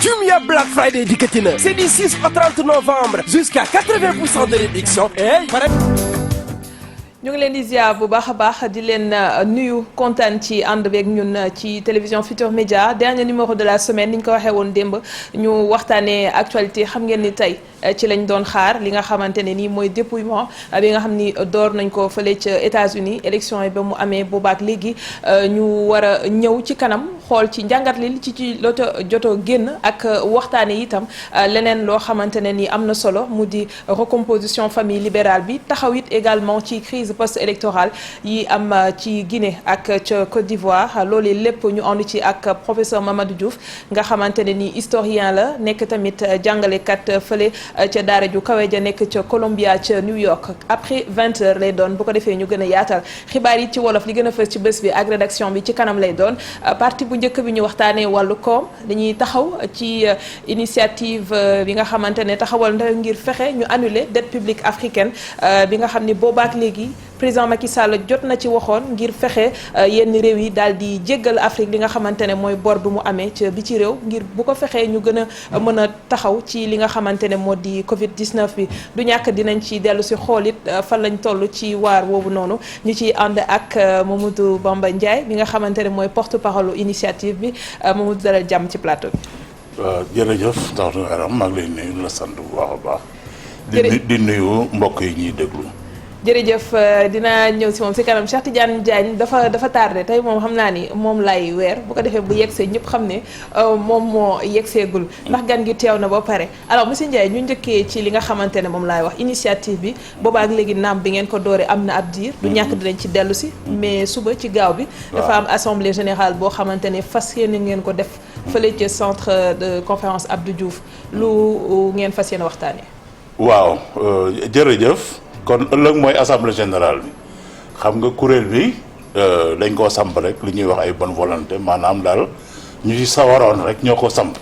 Jumia Black Friday dikkati na. C'est du 6 au 30 novembre. Jusqu'à 80% de réduction. Hey, ñu ngi leen di ziar bu baax a baax di leen nuyu kontaan ci ànd beeg ñun ci télévision Futur Média dernier numéro de la semaine ni ñu ko waxee woon démb ñu waxtaanee actualité xam ngeen ni tey ci lañ doon xaar li nga xamante ne nii mooy dépouillement bi nga xam ni door nañ ko fële ca États-Unis élection yi ba mu amee boobaak léegi ñu war a ñëw ci kanam xool ci njàngat li ci loto joto génn ak waxtaane itam leneen loo xamante ne nii am na solo mu di recomposition famille libérale bi taxaw it également ci crise post-électorale yi am ci Guinée ak ca Côte d'Ivoire loolu lépp ñu ànd ci ak professeur Mamadou Diouf nga xamante ne ni historien la nekk tamit jàngalekat fële ca daara ju kawe ja nekk ca Columbia ca New York après 20h lay doon bu ko defee ñu gën a yaatal xibaar yi ci wolof li gën a fës ci bés bi ak rédaction bi ci kanam lay doon partie bu njëkk bi ñu waxtaanee wàllu koom dañuy taxaw ci initiative bi nga xamante ne taxawal ndax ngir fexe ñu annuler dette publique africaine bi nga xam ni boobaak léegi président Macky Sall jot na ci waxoon ngir fexe yenn réew yi daal di jéggal Afrique li nga xamante ne mooy bor bi mu amee ca bi ci réew ngir bu ko fexee ñu gën a mën a taxaw ci li nga xamante ne moo di Covid 19 bi du ñàkk dinañ ci dellu si xool it fan lañ toll ci waar woowu noonu ñu ciy ànd ak Mamadou Bamba Ndiaye bi nga xamante ne mooy porte parole initiative bi Mamadou dalal jàmm ci plateau bi. waaw jërëjëf ndax Aram maa ngi lay nuyu la sant bu baax a baax. di nuyu mbokk yi ñuy déglu. jërëjëf dinaa ñëw si moom si kanam Cheikh Tidiane Diagne dafa tardé tey moom xam naa ni moom lay weer bu ko defee bu yegsee ñëpp xam ne moom moo yegseegul ndax gan gi teew na ba pare alors monsieur Ndiaye ñu njëkkee ci li nga xamante ne moom laay wax initiative bi boobaak léegi naam bi ngeen ko dooree am na ab diir du ñàkk dinañ ci dellu si mais suba ci gaaw bi dafa am assemblée générale boo xamante ne fas yéene ngeen ko def fële ca centre de conférence Abdou Diouf lu ngeen fas yéene waxtaanee. waaw jërëjëf. kon ëllëg mooy assemblée générale bi xam nga kuréel bi dañ koo samp rek li ñuy wax ay bonne volonté maanaam daal ñu ci sawaroon rek ñoo ko samp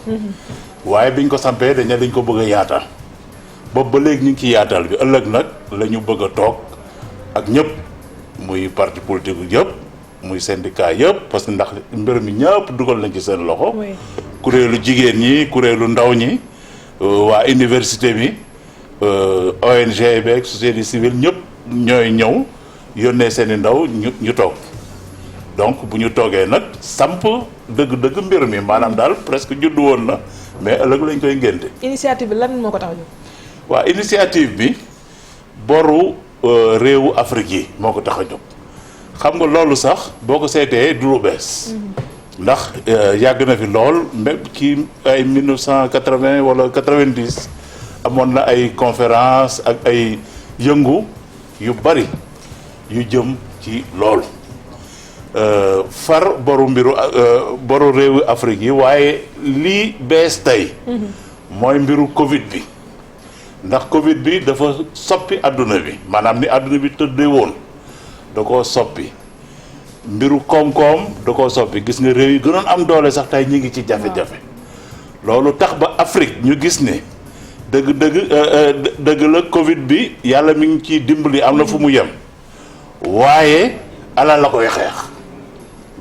waaye biñ ko sampee dañ ko bëgg a yaatal boobu ba léegi ñu ngi ci yaatal bi ëllëg nag la ñu bëgg a toog ak ñëpp muy parti politique yëpp muy syndicat yëpp parce que ndax mbir mi ñëpp dugal nañ ci seen loxo kuréelu jigéen ñi kuréelu ndaw ñi waa université bi ONG beeg société civile ñëpp ñooy ñëw yónnee seen i ndaw ñu toog donc bu ñu toogee nag samp dëgg-dëgg mbir mi maanaam daal presque juddu woon na mais ëllëg lañ koy ngénte. initiative bi lan moo ko tax a jóg. waaw initiative bi boru réewu Afrique yi moo ko tax a jóg xam nga loolu sax boo ko seetee du lu bees. ndax yàgg na fi lool même ci ay 1980 wala 90. amoon na ay conférence ak ay yëngu yu bari yu jëm ci loolu far boru réewu Afrique yi waaye lii bees tey mooy mbiru Covid bi ndax Covid bi dafa soppi adduna bi maanaam ni adduna bi tëddee woon da koo soppi mbiru koom-koom da koo soppi gis nga réew yi gënoon am doole sax tey ñi ngi ci jafe-jafe loolu tax ba Afrique ñu gis ne dëgg la Covid bi yàlla mi ngi ciy dimbali am na fu mu yem waaye ala la koy xeex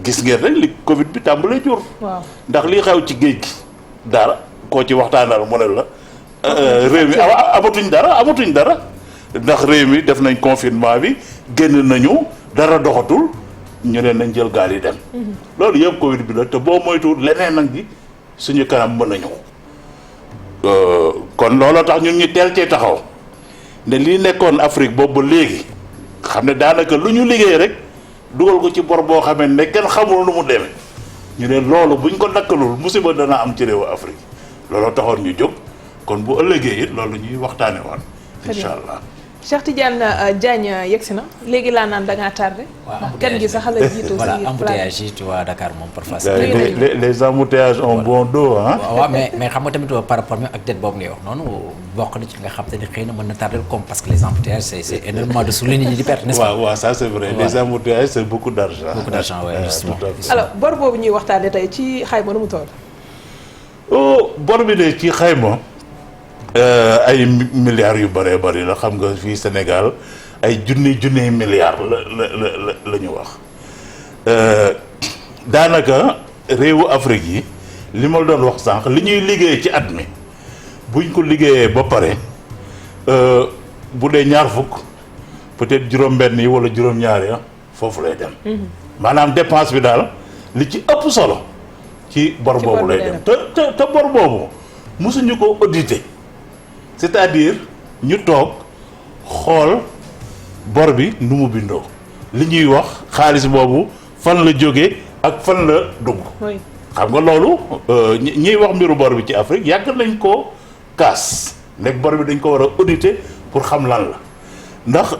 gis ngeen rek li Covid bi tàmbalee jur. ndax li xew ci géej gi dara koo ci waxtaanal mu ne la réew mi amatuñ dara ndax réew mi def nañ confinement bi génn nañu dara doxatul ñu ne nañ jël gaal yi dem. loolu yëpp Covid bi la te boo moytuwul leneen nag gi suñu kanam mën na ñëw. kon looloo tax ñun ñu teel cee taxaw ne lii nekkoon Afrique boobu ba léegi xam ne daanaka lu ñu liggéey rek dugal ko ci bor boo xamee ne kenn xamul nu mu demee ñu ne loolu buñ ko dakkalul musiba dana am ci réewu Afrique looloo taxoon ñu jóg kon bu ëllëgee it loolu ñuy waxtaane woon incha allah. Cheikh Tidiane Diagne yegsi na léegi laa naan da ngaa tardé. kenn gi sax la jiitu voilà embouteillage yi tu vois Dakar moom parfois. les embouteillages ont bon dos ah. waaw mais xam nga tamit par rapport ak dette boobu ngay wax noonu bokk na ci nga xam te ne xëy na mën na tardé comme parce que les embouteillages c'est énormément de sous li nit ñi di perte n'est-ce pas. waaw ça c'est vrai les embouteillages c'est beaucoup d'argent. beaucoup d'argent oui justement. alors bor boobu ñuy waxtaanee tey ci xayma nu mu toll. bor bi de ci xayma. ay milliards yu bëree bëri la xam nga fii Sénégal ay junni milliards la ñu wax daanaka réewu Afrique yi li ma la doon wax sànq li ñuy liggéey ci at mi buñ ko liggéeyee ba pare bu dee ñaar fukk peut-être juróom-benn yi wala juróom-ñaar ya foofu lay dem. maanaam dépense bi daal li ci ëpp solo ci bor boobu lay dem te bor boobu mosuñu ko auditer c'est-à-dire ñu toog xool bor bi nu mu bindoo li ñuy wax xaalis boobu fan la jóge ak fan la dugg. xam nga loolu ñiy wax mbiru bor bi ci Afrique yàgg nañ ko kaas nekk bor bi dañ ko war a auditer pour xam lan la ndax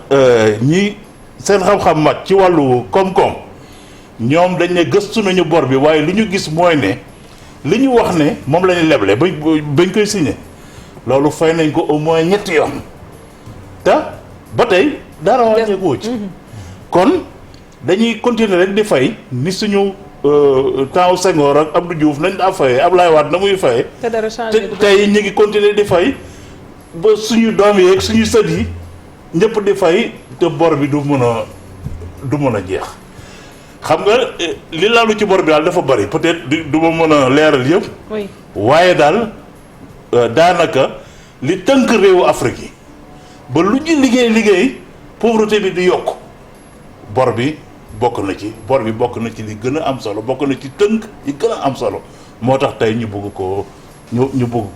ñi seen xam-xam mat ci wàllu koom-koom ñoom dañ ne gëstu nañu bor bi waaye li ñu gis mooy ne li ñu wax ne moom la ñu leble bañ koy signé loolu fay nañ ko au moins ñetti yoon te ba tey dara wàññeeku ci kon dañuy continuer rek di fay ni suñu temps Senghor ak Abdou Diouf nañ daa fayee Ablaye Wade na muy fayee te tey ñu ngi continuer di fay ba suñu doom yi ak suñu sët yi ñëpp di fay te bor bi du mën a jeex xam nga li laalu ci bor bi daal dafa bari peut-être du ma mën a leeral yëpp waaye daal daanaka li tënk réewu Afrique yi ba lu ñu liggéey pauvreté bi di yokk bor bi bokk na ci li gën a am solo bokk na ci tënk yi gën a am solo moo tax tey ñu bëgg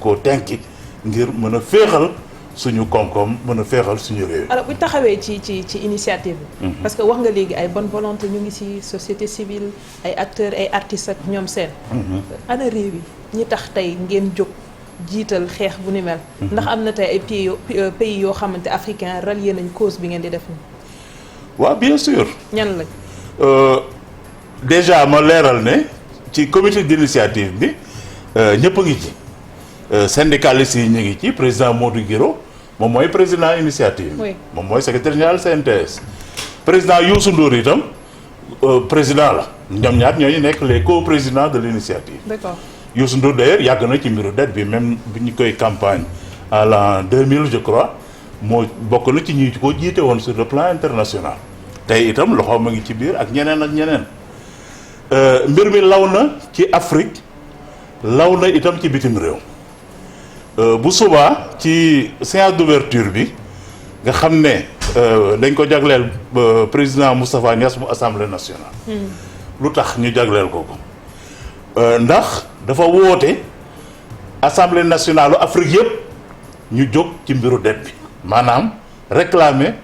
koo tenki ngir mën a féexal suñu koom-koom mën a féexal suñu réew. alors bu taxawee ci initiative bi. parce que wax nga léegi ay bonne volonté ñu ngi ci société civile ay acteurs ay artistes ak ñoom seen. ana réew yi ñi tax tey ngeen jóg jiital xeex bu ni mel. ndax am na tey ay pays yoo xamante africain rallié nañ cause bi ngeen di def nii. waaw bien sûr. ñan lañ. déjà ma leeral ne ci comité d'initiative bi ñëpp a ngi ci syndicalistes yi ñu ngi ci président Modou Guiro moom mooy président initiative. moom mooy secrétaire général CNTS. président Youssou Ndour itam président la ñoom ñaar ñooñu nekk les co-présidents de l'initiative. D'accord. Youssou Ndour d'ailleurs yàgg na ci mbiru dette bi même bi ñu koy campagne à l'an 2000 je crois moo bokk na ci ñi ko jiite woon sur le plan international. tey itam loxo ma ngi ci biir ak ñeneen mbir mi law na ci Afrique law na itam ci bitim réew bu subaa ci séance d'ouverture bi nga xam ne dañ ko jagleel président Moustapha Niasse bu assemblée nationale. lu tax ñu jagleel ko ndax dafa woote assemblée nationale u Afrique yëpp ñu jóg ci mbiru dette bi maanaam réclamer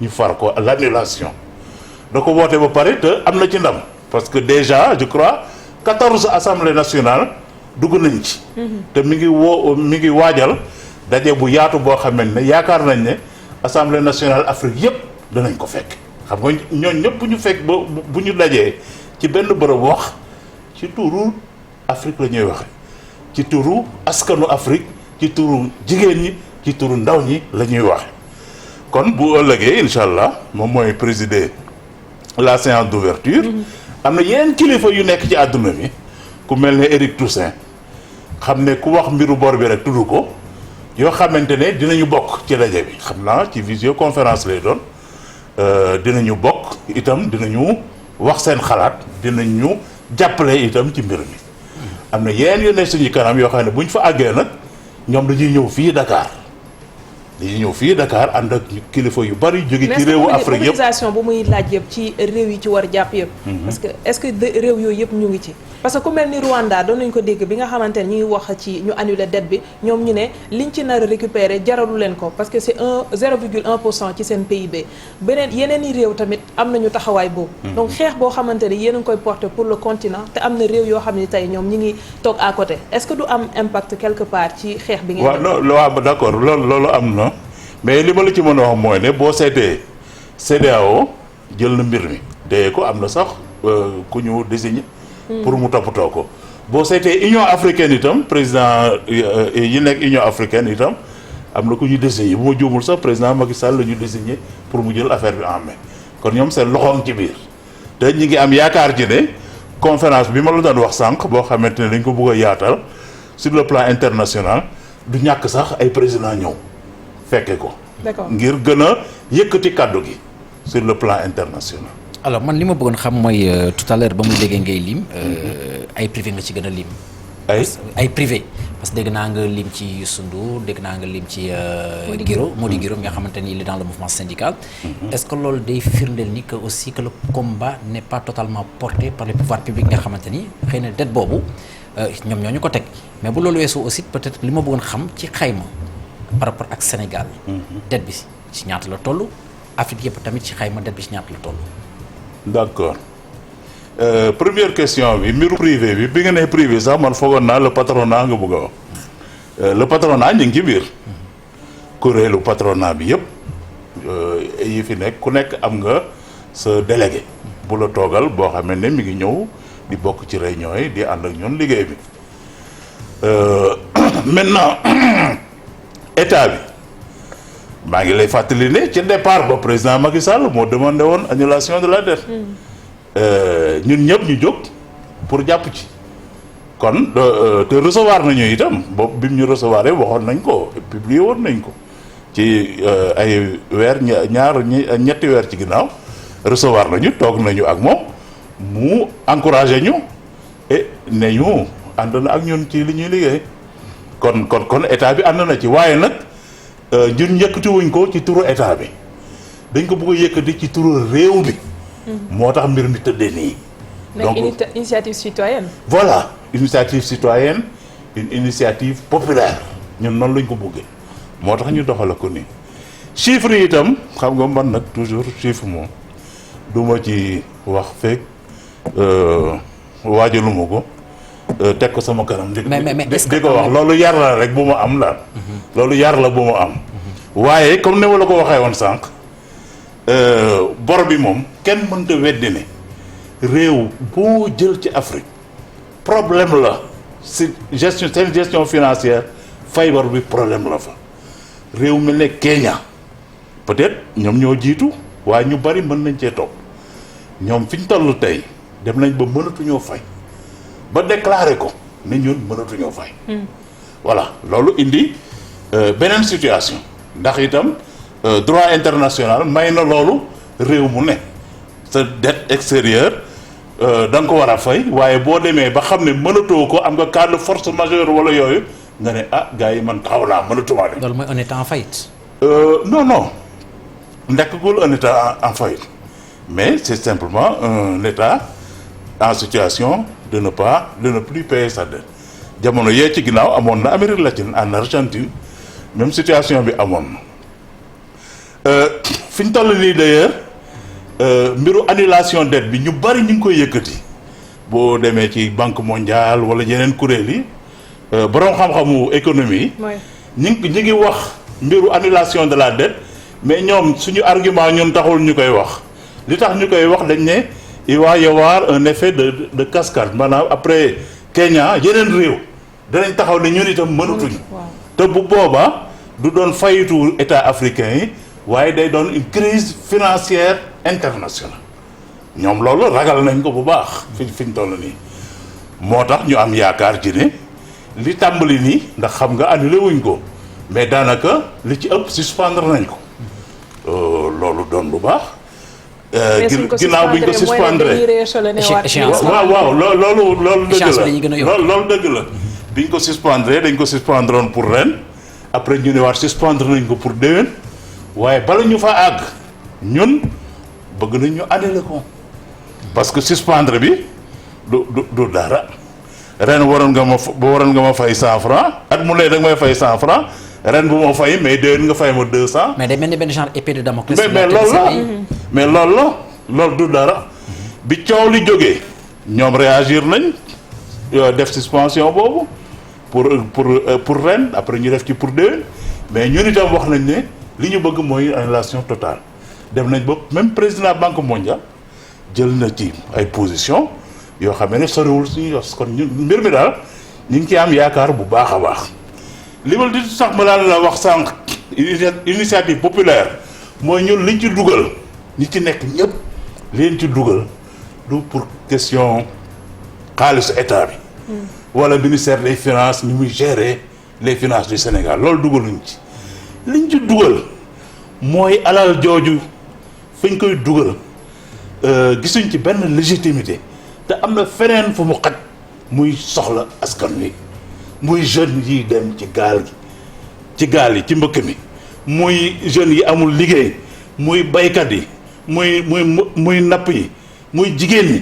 ñu far ko l'annulation da ko woote ba pare te am na ci ndam parce que déjà je crois 14 assemblées nationales dugg nañ ci. te mi ngi waajal daje bu yaatu boo xamante ne yaakaar nañ ne assemblée nationale Afrique yëpp danañ ko fekk. xam nga ñooñu ñëpp bu ñu fekk ba bu ñu dajee ci benn bërëb wax ci turu Afrique la ñuy waxe ci turu askanu Afrique ci turu jigéen ñi ci turu ndaw ñi la ñuy waxe kon bu ëllëgee incha allah moom mooy présider la séance d'ouverture. am na yeneen kilifa yu nekk ci àdduna bi ku mel ne Éric Toussaint xam ne ku wax mbiru bor bi rek tudd ko yoo xamante ne dinañu bokk ci daje bi xam naa ci visioconférence lay doon dinañu bokk itam dinañu wax seen xalaat dinañu jàppale itam ci mbir mi. am na yeneen yu ne suñu kanam yoo xam ne bu ñu fa àggee nag ñoom dañuy ñëw fii Dakar ànd ak kilifa yu bari jóge ci réewu Afrique yëpp mobilisation bu muy laaj yëpp ci réew yi ci war jàpp yëpp. parce que est-ce que réew yooyu yëpp ñu ngi ci. parce que ku mel ni Rwanda doon nañu ko dégg bi nga xamante ne ñu ngi wax ci ñu annuler dette bi ñoom ñu ne liñ ci nar a récupérer jaralu leen ko parce que c'est 0,1% ci seen PIB yeneen i réew tamit am nañu taxawaay boobu. donc xeex boo xamante ne yéen a ngi koy porter pour le continent te am na réew yoo xam ne tey ñoom ñi ngi toog à côté est-ce que du am impact quelque part ci xeex bi. waaw d'accord loolu am na mais li ma la ci mën a wax mooy ne boo seetee CEDEAO jël na mbir mi dee ko am na sax ku ñu désigné. pour mu toppatoo ko boo seetee Union africaine itam président yi nekk Union africaine itam am na ku ñu désigné bu ma juumul sax président Macky Sall la ñu désigné pour mu jël affaire bi en main kon ñoom seen loxoom ci biir te ñi ngi am yaakaar ci ne conférence bi ma la doon wax sànq boo xamante ne dañ ko bëgg a yaatal sur le plan international du ñàkk sax ay président ñëw fekke ko. d'accord ngir gën a yëkkati kàddu gi sur le plan international. alors man li ma bëggoon xam mooy tout à l'heure ba mu déggee ngay lim ay privé nga ci gën a lim ay privé parce que dégg naa nga lim ci Youssou Ndour dégg naa nga lim ci Mody Guiro nga xamante ni il est dans le mouvement syndical. Est-ce que loolu day firndeel ni que aussi que le combat n'est pas totalement porté par les pouvoirs publics nga xamante ni xëy na dette boobu ñoom ñoo ñu ko teg mais bu loolu weesoo aussi peut-être li ma bëggoon xam ci xayma par rapport ak Sénégal. dette bi ci ñaata la toll Afrique yëpp tamit ci xayma dette bi ci ñaata la toll. D'accord. Première question bi mbiru privé bi nga nee privé sax man foogoon naa le patronat nga bëgg a wax le patronat ñu ngi ci biir kuréelu patronat bi yëpp yi fi nekk ku nekk am nga sa délégué bu la toogal boo xamee ne mi ngi ñëw di bokk ci réunion yi di ànd ak ñun liggéey bi maintenant état bi maa ngi lay fàttali ne ci départ ba président Macky Sall moo demandé woon annulation de la dette. ñun ñëpp ñu jóg pour jàpp ci kon te recevoir nañu itam boobu bi mu ñu recevoir waxoon nañ ko publier woon nañ ko ci ay weer ñetti weer ci ginnaaw recevoir nañu toog nañu ak moom mu encouragé ñu et ne ñu ànd na ak ñun ci li ñuy liggéey kon état bi ànd na ci waaye nag ñun yëkkati wuñ ko ci turu état bi dañ ko bëgg a yëkkati ci turu réew bi. moo tax mbir mi tëddee nii. donc initiative citoyenne. voilà initiative citoyenne une initiative populaire ñun noonu lañ ko bëggee moo tax ñu doxala ko nii chiffres yi itam xam nga man nag toujours chiffre moom du ma ci wax fekk waajaluma ko teg ko sama kanam. di ko wax loolu yar la rek bu ma am daal. loolu yar la bu ma am. waaye comme ni ma la ko waxee woon sànq. bor bi moom kenn mënta weddi ne réew boo jël ci Afrique problème la si seen gestion financière fay bor bi problème la fa réew mel ne Kenya peut-être ñoom ñoo jiitu waaye ñu bari mën nañ cee topp ñoom fi ñu toll tey dem nañ ba mënatuñoo fay ba déclarer ko ne ñun mënatuñoo fay. voilà loolu indi beneen situation ndax itam. Droit international may na loolu réew mu ne sa dette extérieure da nga ko war a fay waaye boo demee ba xam ne mënatoo ko am nga cas de force majeure wala yooyu nga ne gars yi man taxaw naa mënatumaa dem. loolu mooy un état en faillite. non nekkagul un état en faillite mais c'est simplement un état en situation de ne plus payer sa dette jamono yee ci ginnaaw amoon na Amérique latine en Argentine même situation bi amoon na. fi ñu toll nii d'ailleurs mbiru annulation dette bi ñu bari ñu ngi koy yëkkati boo demee ci banque mondiale wala yeneen kuréel yi boroom xam-xamu économie yi ñu ngi wax mbiru annulation de la dette mais ñoom suñu argument ñun taxul ñu koy wax li tax ñu koy wax dañ ne il va y avoir un effet de cascade maanaam après Kenya yeneen réew danañ taxaw ne ñun itam mënatuñu te bu boobaa du doon fayitu état africain yi waaye day doon une crise financière internationale ñoom loolu ragal nañ ko bu baax fi ñu toll nii moo tax ñu am yaakaar ci ne li tàmbali nii ndax xam nga annulé wuñ ko mais daanaka li ci ëpp suspendre nañ ko loolu doon bu baax. ginnaaw bi ñu ko suspendre waaw loolu dëgg la loolu dëgg la bi ñu ko suspendre dañ ko suspendroon pour ren après ñu ne waat suspendre nañ ko pour déwén. waaye bala ñu fa àgg ñun bëgg nañ ñu annulé ko parce que suspendre bi du dara ren waroon nga ma fay 100 francs at mu lay da nga may fay 100 francs ren bu ma fay mais déwén nga fay ma 200. mais day mel ni benn genre épée de Damoclès. mais loolu du dara bi coow li jógee ñoom réagir nañ def suspension boobu pour ren après ñu def ci pour déwén mais ñun itam wax nañ ne. li ñu bëgg mooy annulation totale dem nañ ba même président banque mondiale jël na ci ay position yoo xam ne soriwul suñu yos kon ñun mbir mi daal ñu ngi ci am yaakaar bu baax a baax li ma di sax ma daal la wax sànq initiative populaire mooy ñun liñ ci dugal ñi ci nekk ñëpp leen ci dugal du pour question xaalisu état bi wala ministère des finances ni muy gérer les finances du Sénégal loolu dugaluñ ci liñ ci dugal mooy alal jooju fañ koy dugal gisuñ ci benn légitimité te am na feneen fu mu xaj muy soxla askan wi muy jeunes yi dem ci gaal yi ci mbëkk mi muy jeunes yi amul liggéey muy baykat yi muy napp yi muy jigéen ñi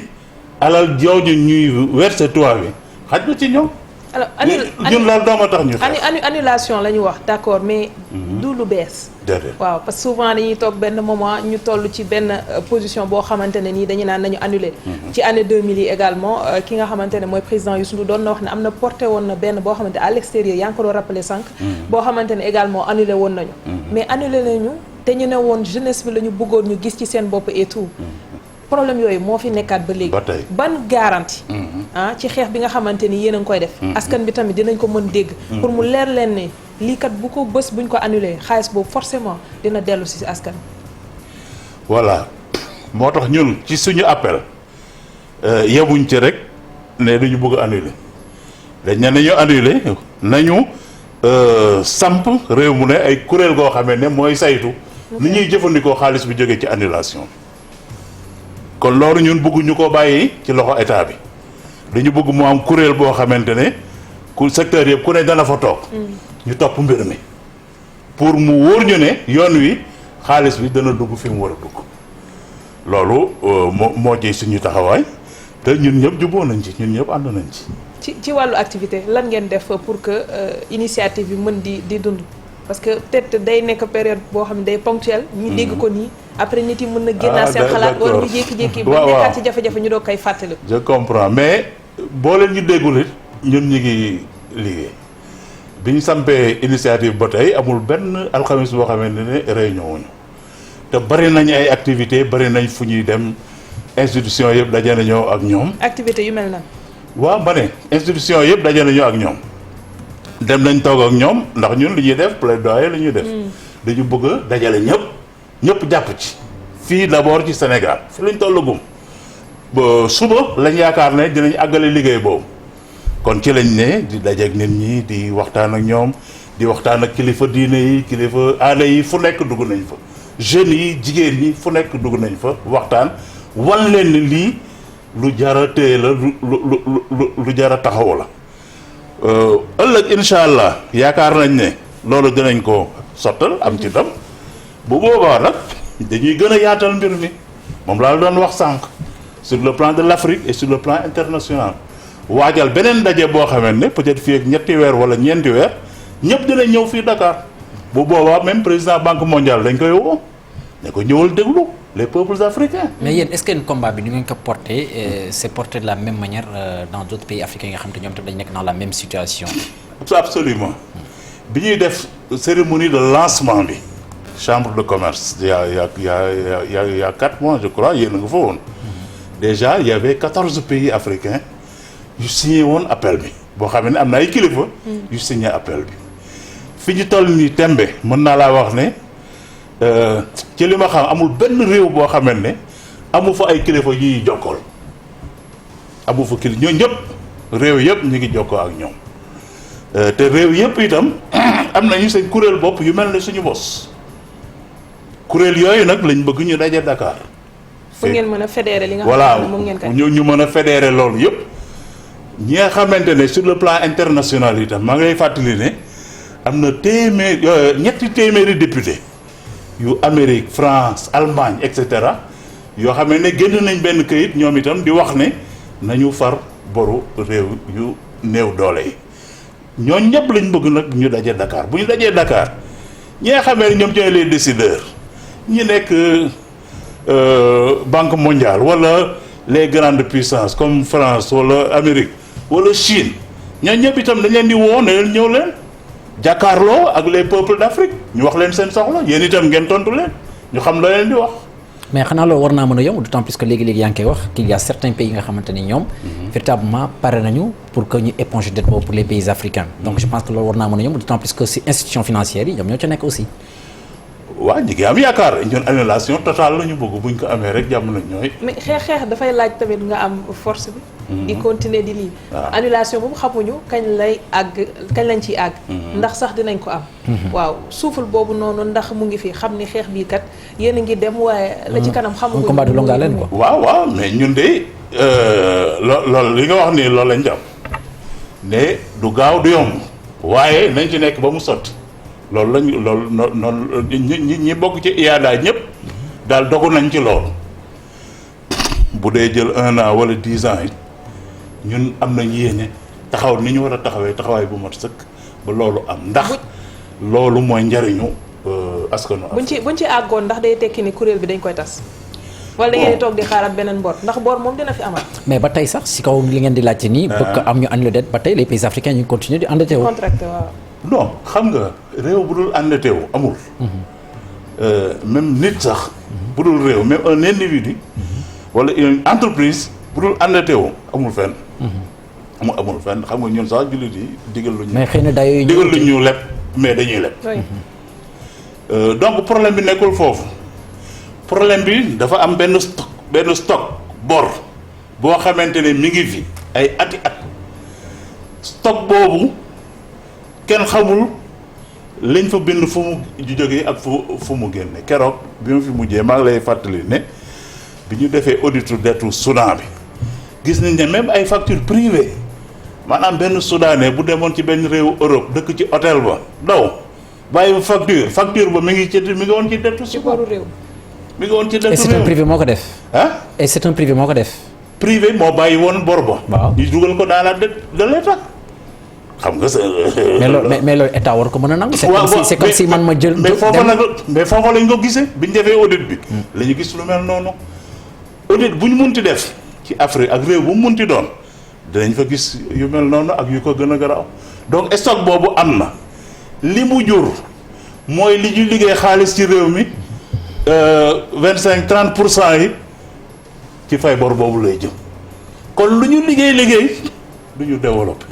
alal jooju ñuy verser tubaab bi xaj na ci ñoom. alors ñun loolu dooma tax ñu annulation la ñu wax d'accord mais du lu bees. déedéet waaw parce que souvent dañuy toog benn moment ñu toll ci benn position boo xamante ne nii dañu naan nañu annulé. ci année 2000 yi également ki nga xamante ne mooy président Youssou Ndour doon na wax ne am na porté woon na benn boo xamante à l'extérieur yaa ngi ko doon rappelé sànq. boo xamante ne également annulé woon nañu. mais annulé nañu te ñu ne woon jeunesse bi la ñu bëggoon ñu gis ci seen bopp et tout. problème yooyu moo fi nekkaat ba léegi. ban garantie. ci xeex bi nga xamante ni yéen a ngi koy def. askan bi tamit dinañ ko mën dégg. pour mu leer leen ne lii kat bu ko bës buñ ko annulé xaalis boobu forcément dina dellu si askan. voilà moo tax ñun ci suñu appel yemuñ ci rek ne dañu bëgg a annulé dañ ne nañu annulé nañu samp réew mu ne ay kuréel goo xamee ne mooy saytu. ni ñuy jëfandikoo xaalis bi jógee ci annulation. kon loolu ñun bëgguñu ko bàyyi ci loxo état bi dañu bëgg mu am kuréel boo xamante ne ku secteur yëpp ku ne dana fa toog. ñu topp mbir mi pour mu wóor ñu ne yoon wi xaalis bi dana dugg fi mu war a dugg loolu moo ci suñu taxawaay te ñun ñëpp juboo nañ ci ñun ñëpp ànd nañ ci. ci wàllu activité lan ngeen def pour que initiative bi mën di dund. parce que peut-être day nekk période boo xam ne day ponctuel ñu dégg ko nii après nit yi mën na génnaat seen xalaat wala ñu jékki-jékki ba nekkaat ci jafe-jafe ñu doog koy fàttali. je comprends mais boo leen ñu déggul it ñun ñu ngi liggéey bi ñu sampee initiative ba tey amul benn alxamis boo xamante ne réunion wuñu te bari nañ ay activité bari nañ fu ñuy dem institution yëpp daje nañoo ak ñoom. activité yu mel nan. waaw ma ne institution yëpp daje nañoo ak ñoom. dem nañ toog ak ñoom ndax ñun li ñuy def plaidoyer la ñuy def. dañu bëgg a dajale ñëpp jàpp ci. fii d'abord ci Sénégal fi lañ tollagum ba suba lañ yaakaar ne dinañ àggale liggéey boobu kon ci lañ ne di dajeek nit ñi di waxtaan ak ñoom di waxtaan ak kilifa diine yi kilifa aada yi fu nekk dugg nañ fa. jeunes yi jigéen ñi fu nekk dugg nañ fa waxtaan wan leen ni lii lu jar a téye la lu jar a taxaw la. ëllëg incha allah yaakaar nañ ne loolu dinañ ko sottal am ci ndam bu boobaa nag dañuy gën a yaatal mbir mi moom laa doon wax sànq sur le plan de l'Afrique et sur le plan international waajal beneen daje boo xamante ne peut-être fii ak ñetti weer wala ñeenti weer ñëpp dinañ ñëw fii Dakar bu boobaa même président banque mondiale dañ koy woo ne ko ñëwal déglu les peuples africains. mais yéen est-ce que combat bi ni ngeen ko porté c'est porté de la même manière dans d'autres pays africains yi nga xam te ñoom tam dañ nekk dans la même situation. absolument bi ñuy def cérémonie de lancement bi chambre de commerce il y a 4 mois je crois yéen a nga fa woon déjà il y avait 14 pays africains yu signé woon appel bi boo xam ne am na ay kilifa yu signé appel bi fi ñu toll nii tembe mën naa laa wax ne ci li ma xam amul benn réew boo xamante ne amu fa ay kilifa yu ñuy jokkool amu fa kilifa ñoo ñëpp réew yëpp ñu ngi jokkoo ak ñoom te réew yëpp itam am nañu seen kuréel bopp yu mel ne suñu bos kuréel yooyu nag lañ bëgg ñu daje Dakar. fu ngeen mën a fédérer li nga voilà xam ne moom ngeen koy ñu mën a fédérer loolu yëpp ñi nga xamante ne sur le plan international itam maa ngi lay fàttali ne am na ñetti téeméeri député yu Amérique France Allemagne et cetera yoo xam ne génn nañ benn këyit ñoom itam di wax ne nañu far boru réew yu néew doole yi ñooñ ñëpp lañ bëgg nag ñu daje Dakar bu ñu dajee Dakar ñi nga xamee ne ñoom ñooy les décideurs ñi nekk Banque mondiale wala les grandes puissances comme France wala Amérique wala Chine ñooñ ñëpp itam dañ leen di woo ne leen ñëw leen jàkkaarloo ak les peuples d'Afrique ñu wax leen seen soxla yéen itam ngeen tontu leen ñu xam la leen di wax. mais xanaa loolu war naa mën a yomb d'autant plus que léegi-léegi yaa ngi koy wax qu'il y a certains pays nga xamante ni ñoom véritablement pare nañu pour que ñu éponger dette boobu pour les pays africains donc je pense que loolu war naa mën a yomb d'autant plus que si institutions financières yi ñoom ñoo ca nekk aussi. waaw ñi ngi am yaakaar ñun annulation totale la ñu bëgg buñ ko amee rek jàmm nañ ñooy. mais xeex dafay laaj tamit nga am force bi. di continuer di lii. annulation boobu xamuñu kañ lañ ciy àgg. ndax sax dinañ ko am. waaw souffle boobu noonu ndax mu ngi fi xam ni xeex bii kat yéen a ngi dem waaye. la ci kanam xamuñu combat de longue haleine quoi. waaw mais ñun de loolu li nga wax nii loolu lañ jàpp ne du gaaw du yomb waaye nañ ci nekk ba mu sotti loolu lañ loolu noonu ñi bokk ci IADA ñëpp daal dogu nañ ci loolu bu dee jël 1 an wala 10 ans it ñun am nañ yéene taxaw ni ñu war a taxawee taxawaay bu mat sëkk ba loolu am ndax loolu mooy njariñu askanu buñ ci àggoon ndax day tekki ni kuréel bi dañ koy tas wala da ngeen di toog di xaaraat beneen bor ndax bor moom dina fi amaat. mais ba tey sax si kaw li ngeen di laajte nii. bëgg am ñu annulé dette ba tey les pays africains ñu ngi continuer di endetté wu. contracté waaw. non xam nga réew bu dul endetté wu amul. même nit sax. bu dul réew même un individu. wala une entreprise bu dul endetté wu amul fenn. amul fenn xam nga ñun sax jullit yi digal lu ñu. mais xëy na dayoo yi digal lu ñu leb mais dañuy leb. donc problème bi nekkul foofu. problème bi dafa am benn stock bor boo xamante ne mi ngi fi ay ati at stock boobu kenn xamul liñ fa bind fu mu jógee ak fu mu génne keroog bi ma fi mujjee maa ngi lay fàttali ne bi ñu defee auditu dettu Soudan bi gis nañ ne même ay facture privée maanaam benn soudanais bu demoon ci benn réewu Europe dëkk ci hôtel ba daw bàyyi facture ba mi ngi woon ci dettu ci boru réew. mi ngi woon ci dëkk et c'est un privé moo ko def. et c'est un privé moo ko def. privé moo bàyyi woon bor ba. waaw ñu dugal ko dans la dette de l'État xam nga. mais loolu état war ko mën a nangu. c'est comme si man ma jël. mais foofa lañ ko gisee bi ñu defee audit bi. la ñu gis lu mel noonu. audit bu ñu munti def ci Afrique ak réew bu mu munti doon dinañ fa gis yu mel noonu ak yu ko gën a garaaw donc stock boobu am na li mu jur mooy li ñu liggéey xaalis ci réew mi. 25-30% yi ci fay bor boobu lay jëm kon lu ñu liggéey du ñu développé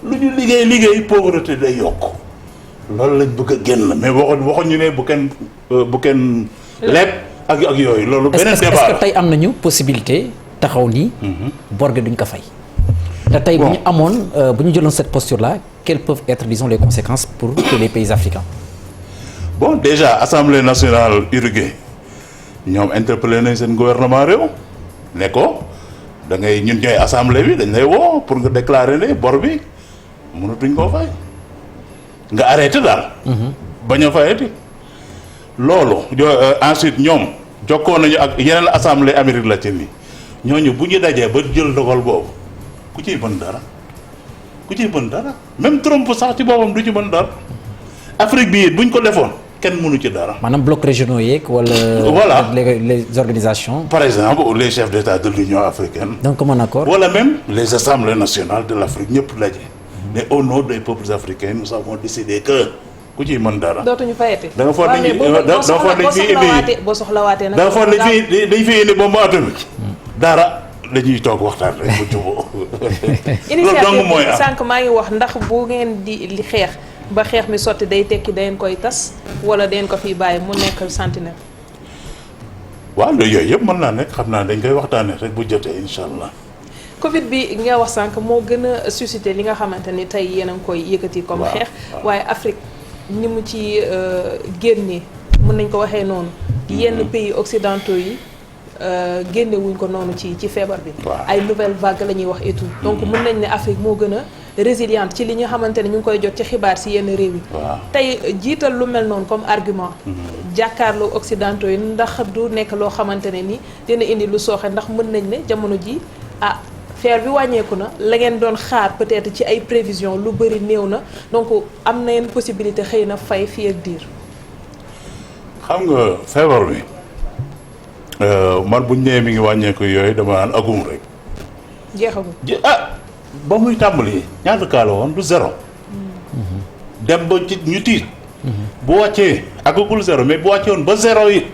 lu ñu liggéey pauvreté day yokk loolu lañ bëgg a génn mais waxoon ñu ne bu kenn leb ak yooyu loolu beneen débat est-ce que tey am nañu possibilité taxaw nii bor gi duñ ko fay te tey bu ñu amoon bu ñu jëloon cette posture là quelles peuvent être disons les conséquences pour les pays africains. Bon déjà Assemblée nationale Uruguay ñoom interpellé nañ seen gouvernement réew ne ko da ngay ñun ñooy assemblée bi dañ lay woo pour nga déclarer ne bor bi mënatuñ koo fay nga arrêté daal. bañ a fayati. loolu ensuite ñoom jokkoo nañu ak yeneen assemblée Amérique latine yi ñooñu bu ñu dajee ba jël ndogal boobu ku ciy mën dara même Trump sax ci boppam du ci mën dara Afrique bi it buñ ko defoon. kenn mënu ci dara. maanaam bloc régionaux yeeg wala. voilà les organisations. par exemple les chefs d'État de l'Union africaine. donc comme un accord. wala même les assemblées nationales de l'Afrique ñëpp daje. mais au nom des peuples africains nous avons décidé que ku ciy mën dara. dootuñu fayati. da nga foog dañ fi indi bombe atomique. dara dañuy toog waxtaan rek bu jubóo. loolu dong mooy am sànq maa ngi wax ndax bu ngeen di li xeex. ba xeex mi sotti day tekki dangeen koy tas wala dangeen ko fiy bàyyi mu nekk sentinelle. waaw loolu yooyu yëpp mën naa nekk xam naa dañ koy waxtaanee rek bu jotee incha allah. Covid bi nga wax sànq moo gën a suscité li nga xamante ni tey yéen a ngi koy yëkkati comme xeex. waaye Afrique ni mu ci génnee mën nañ ko waxee noonu. yenn pays occidentaux yi génne wuñ ko noonu ci feebar bi. ay nouvelle vague la ñuy wax et tout. donc mën nañ ne Afrique moo gën a. résiliente ci li nga xamante ne ñu ngi koy jot ci xibaar ci yenn réew yi. tey jiital lu mel noonu comme argument. jàkkaarloo occidentaux yi ndax du nekk loo xamante ne ni dina indi lu sooxe ndax mën nañ ne jamono ji feer bi wàññeeku na la ngeen doon xaar peut-être ci ay prévisions lu bëri néew na donc am na yenn possibilité xëy na fay fii ak diir. xam nga feebar bi man buñ nee mi ngi wàññeeku yooyu dama naan agum rek. jeexagul ba muy tàmbali ñaata kaa la woon du zéro. dem ba ci ñu tiit. bu wàccee àggagul zéro mais bu wàccee woon ba zéro yi.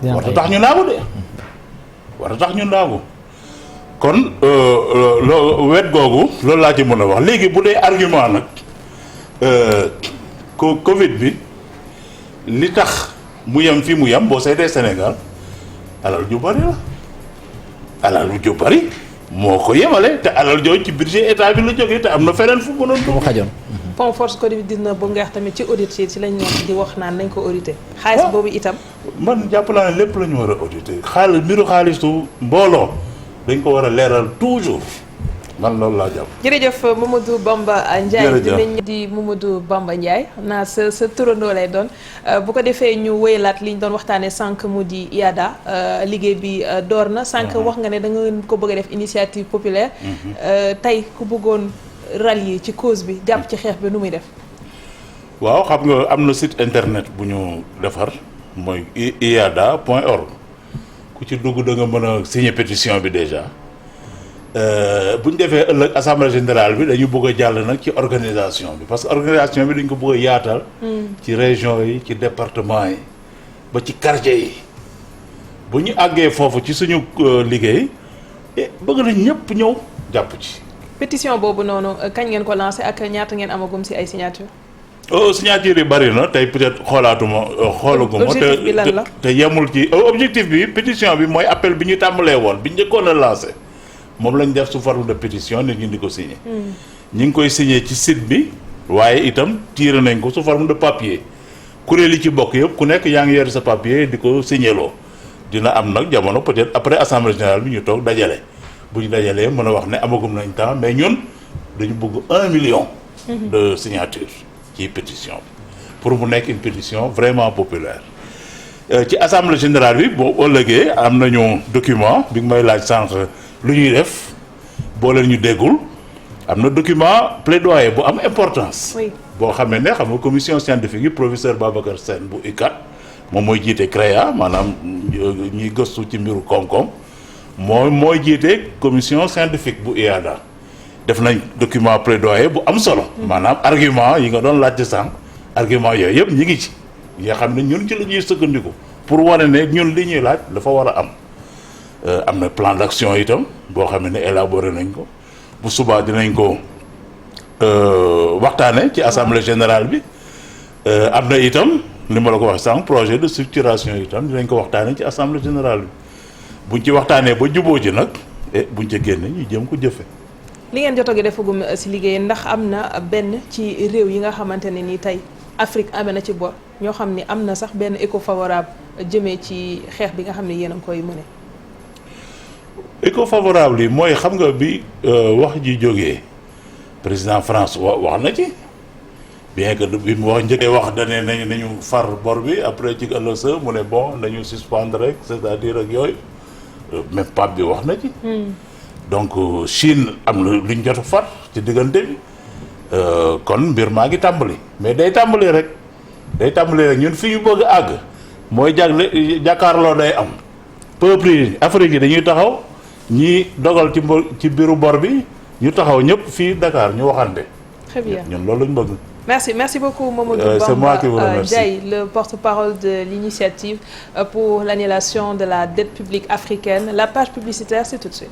war a tax ñu naagu de. war a tax ñu naagu. kon wet googu loolu laa ci mën a wax léegi bu dee argument nag Covid bi li tax mu yem fi mu yem boo seetee Sénégal alal ju bari la alal ju bari. moo ko yemale te alal jooju ci budget état bi la jógee te am na feneen fu mu doon xajoon. fond force Covid-19 bu nga wax tamit ci audit ci lañ wax di wax naan nañ ko audité. xaalis boobu itam. man jàpp naa ne lépp la ñu war a audité mbiru xaalisu mbooloo dañ ko war a leeral toujours man loolu laa jàpp. jërëjëf Mamadou Bamba Ndiaye. jërëjëf dinañ di Mamadou Bamba Ndiaye xam naa sa turandoo lay doon bu ko defee ñu wéyalaat li ñu doon waxtaanee sànq mu di IADA liggéey bi door na. sànq wax nga ne da nga ko bëgg a def initiative populaire. tey ku bëggoon rallier ci cause bi jàpp ci xeex bi nu muy def. waaw xam nga am na site internet bu ñu defar mooy iada.org ku ci dugg da nga mën a signer pétition bi déjà. bu ñu defee ëllëg assemblée générale bi dañu bëgg a jàll nag ci organisation bi parce que organisation bi dañ ko bëgg a yaatal. ci région yi ci département yi ba ci quartier yi bu ñu àggee foofu ci suñu liggéey bëgg nañ ñëpp ñëw jàpp ci. pétition boobu noonu kañ ngeen ko lancé ak ñaata ngeen amagum ci ay signature. signature yi bari na tey peut-être xoolaguma objectif bi lan la te yemul ci objectif bi pétition bi mooy appel bi ñu tàmbalee woon bi njëkkoon a lancé. moom lañ def sous forme de pétition nit ñi di ko signé. ñi ngi koy signé ci site bi waaye itam tiré nañ ko sous forme de papier kuréel yi ci bokk yëpp ku nekk yaa ngi yor sa papier di ko signé loo dina am nag jamono peut-être après assemblée générale bi ñu toog dajale bu ñu dajalee mën a wax ne amagum nañ temps mais ñun dañu bëgg 1 million. de signatures ci pétition bi pour mu nekk une pétition vraiment populaire. ci assemblée générale bi boo ëllëgee am nañu document bi nga may laaj sànq. lu ñuy def boo leen ñu déggul am na document plaidoyer bu am importance. boo xamee ne xam nga commission scientifique yi professeur Babacar Sène bu UCAD moom mooy jiite CREA maanaam ñuy gëstu ci mbiru koom-koom mooy jiite commission scientifique bu IADA def nañ document plaidoyer bu am solo. maanaam argument yi nga doon laajte sànq argument yooyu yëpp ñi ngi ci yi nga xam ne ñun ci la ñuy sukkandiku pour wane ne ñun li ñuy laaj dafa war a am. am na plan d'action itam boo xam ne élaboré nañ ko bu subaa dinañ ko waxtaane ci assemblée générale bi am na itam li ma la ko wax sànq projet de structuration itam dinañ ko waxtaane ci assemblée générale bi buñ ci waxtaanee ba juboo ji nag buñ ca génne ñu jëm ko jëfe li ngeen jot a defagum ci liggéey ndax am na benn ci réew yi nga xamante ne nii tey Afrique amee na ci bor ñoo xam ni am na sax benn écho favorable jëmee ci xeex bi nga xam ne yéen a ngi koy mëne. éco favorable yi mooy xam nga bi wax ji jógee président France wax na ci bien que bi mu wax njëkkee wax dane nañu far bor bi après ci ëllëg sa mu ne bon nañu suspendre rek c'est-à-dire ak yooyu même pape bi wax na ci. donc Chine am na lu ñu jot a far ci diggante bi kon mbir maa ngi tàmbali mais day tàmbali rek ñun fi ñu bëgg a àgg mooy jàkkaarloo day am peuple yi Afrique yi dañuy taxaw. ñi dogal ci biiru bor bi ñu taxaw ñëpp fii Dakar ñu waxante. Très bien ñun loolu lañ bëgg. Merci beaucoup Mamadou Bamba Ndiaye, le porte-parole de l'initiative pour l'annulation de la dette publique africaine. La page publicitaire, c'est tout de suite.